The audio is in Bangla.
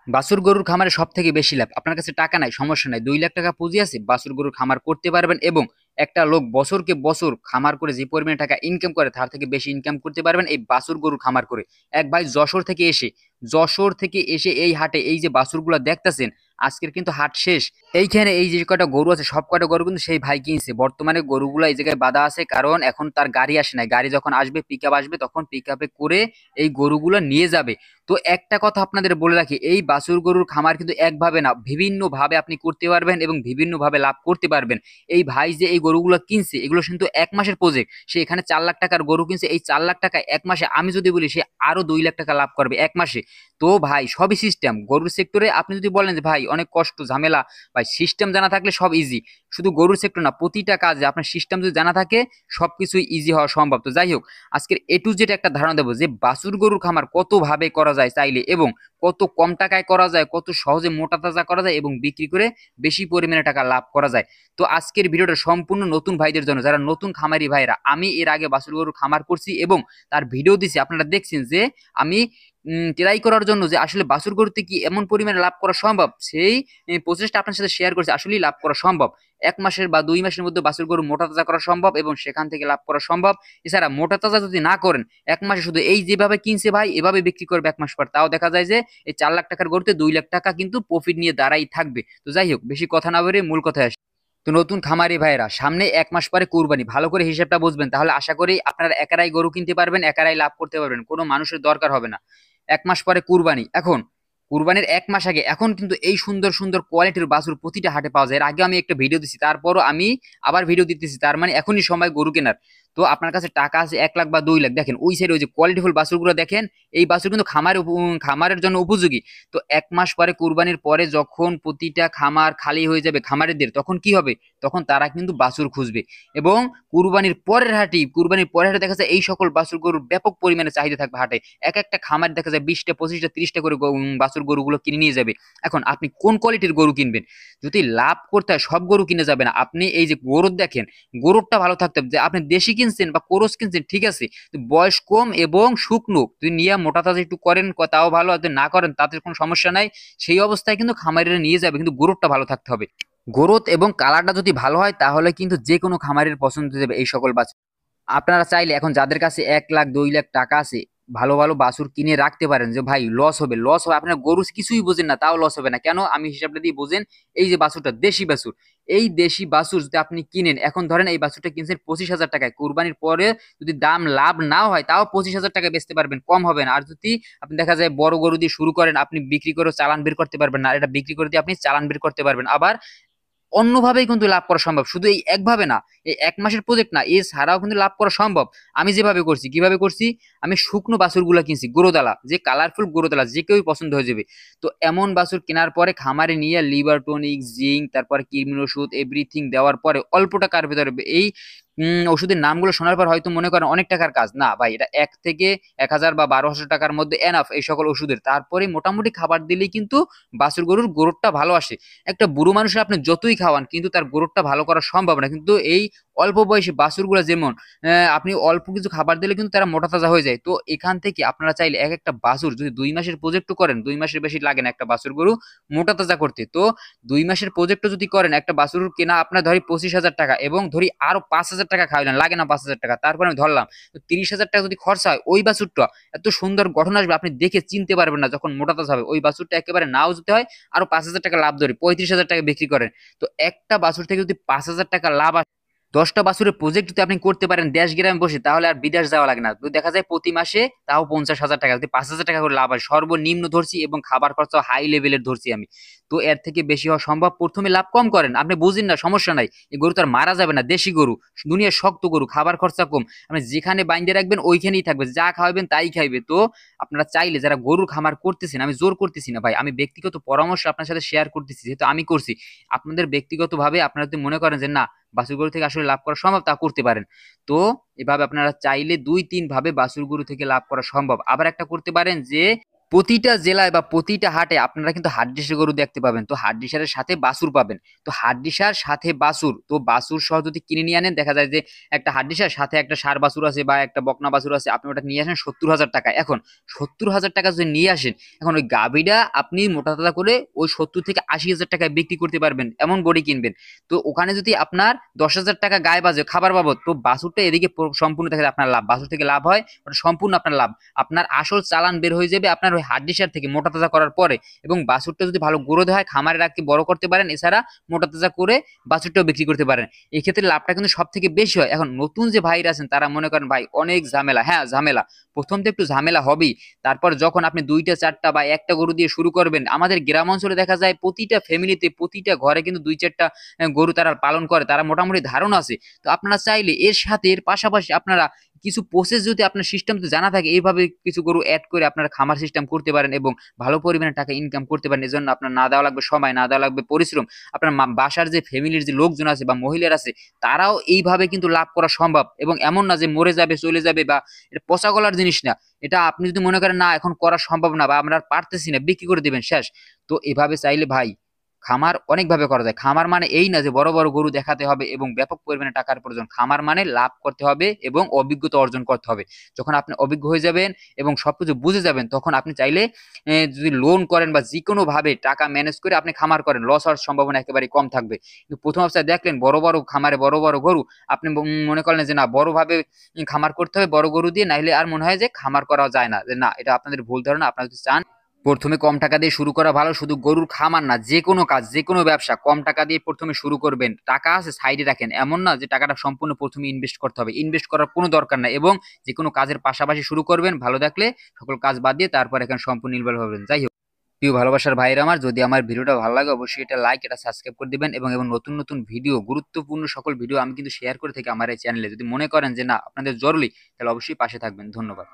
বাছুর গরুর খামারে সব থেকে বেশি লাভ। আপনার কাছে টাকা নাই, সমস্যা নাই, 2 লাখ টাকা পুঁজি আছে, বাছুর গরুর খামার করতে পারবেন এবং একটা লোক বছরকে বছর খামার করে যে পরিমাণে টাকা ইনকাম করে তার থেকে বেশি ইনকাম করতে পারবেন এই বাছুর গরুর খামার করে। এক ভাই যশোর থেকে এসে এই হাটে এই যে বাছুরগুলো দেখতেছেন, আজকের কিন্তু হাট শেষ। এইখানে এই যে কয়টা গরু আছে সব কয়টা গরু কিন্তু সেই ভাই কিনছে। বর্তমানে গরুগুলো এই জায়গায় বাঁধা আছে, কারণ এখন তার গাড়ি আসে নাই। গাড়ি যখন আসবে, পিকআপ আসবে, তখন পিকআপে করে এই গরুগুলো নিয়ে যাবে। তো একটা কথা আপনাদের বলে রাখি, এই বাছুর গরুর খামার কিন্তু একভাবে না, বিভিন্ন ভাবে আপনি করতে পারবেন এবং বিভিন্ন ভাবে লাভ করতে পারবেন। এই ভাই যে এই গরুগুলো কিনছে, এগুলো কিন্তু 1 মাসের প্রজেক্ট। সে এখানে 4 লাখ টাকার গরু কিনছে, এই 4 লাখ টাকা 1 মাসে আমি যদি বলি সে আরো 2 লাখ টাকা লাভ করবে 1 মাসে। তো ভাই সবই সিস্টেম গরুর সেক্টরে। আপনি যদি বলেন যে ভাই অনেক কষ্ট ঝামেলা, ভাই সিস্টেম জানা থাকলে সব ইজি। শুধু গরুর সেক্টর না, প্রতিটা কাজে আপনার সিস্টেম যদি জানা থাকে সবকিছুই ইজি হওয়া সম্ভব। তো যাই হোক, আজকের এ টু জেড একটা ধারণা দেবো যে বাছুর গরুর খামার কত ভাবে করা যায় চাইলে, এবং কত কম টাকায় করা যায়, কত সহজে মোটা তাজা করা যায় এবং বিক্রি করে বেশি পরিমাণে টাকা লাভ করা যায়। তো আজকের ভিডিওটা সম্পূর্ণ নতুন ভাইদের জন্য, যারা নতুন খামারি ভাইরা। আমি এর আগে বাছুর গরুর খামার করছি এবং তার ভিডিও দিছি, আপনারা দেখছেন যে আমি ট্রাই করার জন্য যে আসলে বাছুর গরুতে কি এমন পরিমাণে লাভ করা সম্ভব, সেই প্রসেসটা আপনার সাথে শেয়ার করছি। আসলেই লাভ করা সম্ভব। 1 মাসের বা 2 মাসের মধ্যে বাছুর গরু মোটা তাজা করা সম্ভব এবং সেখান থেকে লাভ করা সম্ভব। এছাড়া মোটা তাজা যদি না করেন, 1 মাসে শুধু এই যেভাবে কিনছে ভাই এভাবে বিক্রি করবে 1 মাস পর, তাও দেখা যায় যে এই 4 লাখ টাকার গরুতে 2 লাখ টাকা কিন্তু প্রফিট নিয়ে দাঁড়াই থাকবে। তো যাই হোক, বেশি কথা না বলে মূল কথায় আসি। তো নতুন খামারি ভাইরা, সামনে 1 মাস পরে কুরবানি, ভালো করে হিসাবটা বুঝবেন, তাহলে আশা করি আপনারা একারাই গরু কিনতে পারবেন, একারাই লাভ করতে পারবেন, কোনো মানুষের দরকার হবে না। 1 মাস পরে কুরবানি। এখন কুরবানির 1 মাস আগে এখন কিন্তু এই সুন্দর সুন্দর কোয়ালিটির বাছুর প্রতিটা হাটে পাওয়া যায়। এর আগে আমি একটা ভিডিও দিচ্ছি, তারপরও আমি আবার ভিডিও দিতেছি, তার মানে এখনই সময় গরু কেনার। তো আপনার কাছে টাকা আছে 1 লাখ বা 2 লাখ, দেখেন ওই সাইডে ওই যে কোয়ালিটিফুল বাছুরগুলো দেখেন, এই বাছুর কিন্তু খামারের জন্য উপযোগী। তো 1 মাস পরে কুরবানির পরে যখন প্রতিটা খামার খালি হয়ে যাবে খামারিদের, তখন কি হবে? তখন তারা কিন্তু বাছুর খুঁজবে। এবং কুরবানির পরের হাটে দেখা যায় এই সকল বাছুর গরুর ব্যাপক পরিমাণে চাহিদা থাকবে হাটে। এক একটা খামার দেখা যায় 20টা 25টা 30টা করে বাছুর গরুগুলো কিনে নিয়ে যাবে। এখন আপনি কোন কোয়ালিটির গরু কিনবেন? যদি লাভ করতে হয় সব গরু কিনে যাবে না। আপনি এই যে গরুর দেখেন, গরুরটা ভালো থাকতে হবে। যে আপনি দেশি কিনছেন বা কোরস কিনছেন ঠিক আছে, বয়স কম এবং শুকনো যদি নিয়ে মোটা তাজা একটু করেন তাও ভালো, আর যদি না করেন তাতে কোনো সমস্যা নাই। সেই অবস্থায় কিন্তু খামারিরা নিয়ে যাবে, কিন্তু গরুরটা ভালো থাকতে হবে। গ্রোথ এবং কালারটা যদি ভালো হয় তাহলে কিন্তু যে কোনো খামারের পছন্দ হয়ে যাবে এই সকল বাছুর। আপনারা চাইলে এখন যাদের কাছে 1 লাখ 2 লাখ টাকা আছে, ভালো ভালো বাছুর কিনে রাখতে পারেন। যে ভাই লস হবে, আপনার গরু কিছুই বোঝেন না তাও লস হবে না কেন, আমি হিসাবটা দিয়ে বোঝেন। এই যে বাছুরটা দেশি বাছুর, এই দেশি বাছুর যদি আপনি কিনেন, এখন ধরেন এই বাছুরটা কিনছেন 25,000 টাকায়, কুরবানির পরে যদি দাম লাভ নাও হয় তাও 25,000 টাকা বেচতে পারবেন, কম হবে না। আর যদি আপনি দেখা যায় বড় গরু দিয়ে শুরু করেন, আপনি বিক্রি করে চালান বের করতে পারবেন না, আর এটা বিক্রি করে দিয়ে আপনি চালান বের করতে পারবেন। আবার অন্যভাবেই কিন্তু লাভ করা সম্ভব, শুধু এই একভাবে না। এই 1 মাসের প্রজেক্ট না, এছাড়াও কিন্তু লাভ করা সম্ভব। আমি যেভাবে করছি, কিভাবে করছি, আমি শুকনো বাছুর গুলা কিনছি, গোরোদালা, যে কালারফুল গোরোদালা, যে কেউই পছন্দ হয়ে যাবে। তো এমন বাছুর কেনার পরে খামারে নিয়ে লিভার টনিক, জিঙ্ক, তারপরে কৃমির ওষুধ, এভরিথিং দেওয়ার পরে অল্প টাকার ভিতরে এই ওষুধের নামগুলো শোনার পর হয়তো মনে করেন অনেক টাকার কাজ, না ভাই, এটা 1 থেকে 1,000 বা 1200 টাকার মধ্যে এনাফ এই সকল ওষুধের। তারপরে মোটামুটি খাবার দিলেই কিন্তু বাছুর গরুর গ্রোথটা ভালো আসে। একটা বুড়ো মানুষের আপনি যতই খাওয়ান কিন্তু তার গ্রোথটা ভালো করা সম্ভব না। কিন্তু এই অল্প বয়সী বাছুরগুলো যেমন আপনি অল্প কিছু খাবার দিলে কিন্তু তারা মোটা তাজা হয়ে যায়। তো এখান থেকে আপনারা চাইলে এক একটা বাছুর যদি 2 মাসের প্রজেক্টও করেন, 2 মাসের বেশি লাগে না একটা বাছুর গরু মোটা তাজা করতে। তো 2 মাসের প্রজেক্টও যদি করেন, একটা বাছুর কেনা আপনার ধরি 25,000 টাকা, এবং ধরি আরো 5,000 টাকা খাওয়ালেন, লাগে না 5,000 টাকা, তারপরে আমি ধরলাম তো 30,000 টাকা যদি খরচা হয়, ওই বাছুরটা এত সুন্দর গঠন আসবে আপনি দেখে চিনতে পারবেন না। যখন মোটা তাজা হবে ওই বাছুরটা একেবারে নাও যেতে হয়, আরো 5,000 টাকা লাভ ধরে 35,000 টাকা বিক্রি করেন। তো একটা বাছুর থেকে যদি 5,000 টাকা লাভ আসে, 10টা বাছুরের প্রজেক্ট যদি আপনি করতে পারেন দেশ গ্রামে বসে, তাহলে আর বিদেশ যাওয়া লাগে না। তো দেখা যায় প্রতি মাসে তাও 50,000 টাকা, যদি 5,000 টাকা করে লাভ হয়, সর্বনিম্ন ধরছি, এবং খাবার খরচা হাই লেভেলের ধরছি আমি। তো এর থেকে বেশি হওয়া সম্ভব। প্রথমে লাভ কম করেন, আপনি বুঝেন না, সমস্যা নাই, এই গরু তো আর মারা যাবে না, দেশি গরু, দুনিয়ার শক্ত গরু, খাবার খরচা কম, আপনি যেখানে বাইন্ধে রাখবেন ওইখানেই থাকবে, যা খাওয়াবেন তাই খাইবে। তো আপনারা চাইলে যারা গরুর খামার করতেছেন, আমি জোর করতেছি না ভাই, আমি ব্যক্তিগত পরামর্শ আপনার সাথে শেয়ার করতেছি, যেহেতু আমি করছি। আপনাদের ব্যক্তিগত ভাবে আপনারা যদি মনে করেন যে না, বাছুর গরু থেকে আসলে লাভ করা সম্ভব, তা করতে পারেন। তো এভাবে আপনারা চাইলে 2-3 ভাবে বাছুর গরু থেকে লাভ করা সম্ভব। আবার একটা করতে পারেন যে প্রতিটা জেলায় বা প্রতিটা হাটে আপনারা কিন্তু হাড্ডিসার গরু দেখতে পাবেন। তো হাড্ডিসারের সাথে বাছুর পাবেন। তো হাড্ডিসার সাথে বাছুর, তো বাছুর সহ যদি কিনে নিয়ে আনেন, দেখা যায় যে একটা হাড্ডিসার সাথে একটা ষাঁড় বাছুর আছে বা একটা বকনা বাছুর আছে, আপনি ওটা নিয়ে আসেন ৭০,০০০ টাকায়। এখন ৭০,০০০ টাকা যদি নিয়ে আসেন, এখন ওই গাভীটা আপনি মোটা তাজা করে ওই ৭০ থেকে ৮০,০০০ টাকায় বিক্রি করতে পারবেন, এমন বডি কিনবেন। তো ওখানে যদি আপনার ১০,০০০ টাকা গায়ে বাজে খাবার বাবদ, তো বাছুরটা এদিকে সম্পূর্ণ দেখা যায় আপনার লাভ, বাছুর থেকে লাভ হয়, ওটা সম্পূর্ণ আপনার লাভ। আপনার আসল চালান বের হয়ে যাবে আপনার ওই হাড্ডিসার থেকে মোটা তাজা করার পরে। এবং বাছুরটা যদি ভালো গ্রোথ হয়, খামারে রাখতে বড় করতে পারেন, এছাড়া মোটা তাজা করে বাছুরটাও বিক্রি করতে পারেন। এই ক্ষেত্রে লাভটা কিন্তু সব থেকে বেশি হয়। এখন নতুন যে ভাইরা আছেন তারা মনে করেন ভাই অনেক ঝামেলা, হ্যাঁ ঝামেলা, প্রথম তো একটু ঝামেলা হবেই। তারপর যখন আপনি ২টা ৪টা বা একটা গরু দিয়ে শুরু করবেন, আমাদের গ্রাম অঞ্চলে দেখা যায় প্রতিটা ফ্যামিলিতে প্রতিটা ঘরে কিন্তু ২ ৪টা গরু তারা পালন করে, তারা মোটামুটি ধারণা আছে। তো আপনারা চাইলে এর সাথে এর পাশাপাশি আপনারা কিছু প্রসেস যদি আপনার সিস্টেম তো জানা থাকে, এইভাবে কিছু গরু অ্যাড করে আপনারা খামার সিস্টেম করতে পারেন এবং ভালো পরিমাণে টাকা ইনকাম করতে পারেন। এজন্য আপনার না দেওয়া লাগবে সময়, না দেওয়া লাগবে পরিশ্রম। আপনার বাসার যে ফ্যামিলির যে লোকজন আছে বা মহিলারা আছে, তারাও এইভাবে কিন্তু লাভ করা সম্ভব। এবং এমন না যে মরে যাবে চলে যাবে বা এটা পচা গলার জিনিস না। এটা আপনি যদি মনে করেন না এখন করা সম্ভব না বা আমরা আর পারতেছি না, বিক্রি করে দিবেন শেষ। তো এভাবে চাইলে ভাই খামার অনেকভাবে করা যায়। খামার মানে এই না যে বড় বড় গরু দেখাতে হবে এবং ব্যাপক পরিমাণে টাকার প্রয়োজন। খামার মানে লাভ করতে হবে এবং অভিজ্ঞতা অর্জন করতে হবে। যখন আপনি অভিজ্ঞ হয়ে যাবেন এবং সবকিছু বুঝে যাবেন, তখন আপনি চাইলে যদি লোন করেন বা যে কোনো ভাবে টাকা ম্যানেজ করে আপনি খামার করেন, লস হওয়ার সম্ভাবনা একেবারেই কম থাকবে। কিন্তু প্রথম অবস্থায় দেখলেন বড় বড় খামারে বড় বড় গরু, আপনি মনে করলেন যে না বড় ভাবে খামার করতে হবে বড় গরু দিয়ে, নাইলে আর মনে হয় যে খামার করা যায় না। যে না, এটা আপনাদের ভুল ধারণা। আপনারা যদি চান প্রথমে কম টাকা দিয়ে শুরু করা ভালো, শুধু গরুর খামার না, যে কোনো কাজ যে কোনো ব্যবসা কম টাকা দিয়ে প্রথমে শুরু করবেন। টাকা আছে সাইডে রাখেন, এমন না যে টাকাটা সম্পূর্ণ প্রথমে ইনভেস্ট করতে হবে, ইনভেস্ট করার কোনো দরকার নাই। এবং যে কোনো কাজের পাশাপাশি শুরু করবেন, ভালো থাকলে সকল কাজ বাদ দিয়ে তারপর এখানে সম্পূর্ণ নির্ভর হবেন। যাই হোক, প্রিয় ভালোবাসার ভাইরা আমার, যদি আমার ভিডিওটা ভালো লাগে অবশ্যই এটা লাইক, এটা সাবস্ক্রাইব করে দিবেন। এবং এবং নতুন নতুন ভিডিও, গুরুত্বপূর্ণ সকল ভিডিও আমি কিন্তু শেয়ার করে থাকি আমার এই চ্যানেলে। যদি মনে করেন যে না আপনাদের জরুরি, তাহলে অবশ্যই পাশে থাকবেন। ধন্যবাদ।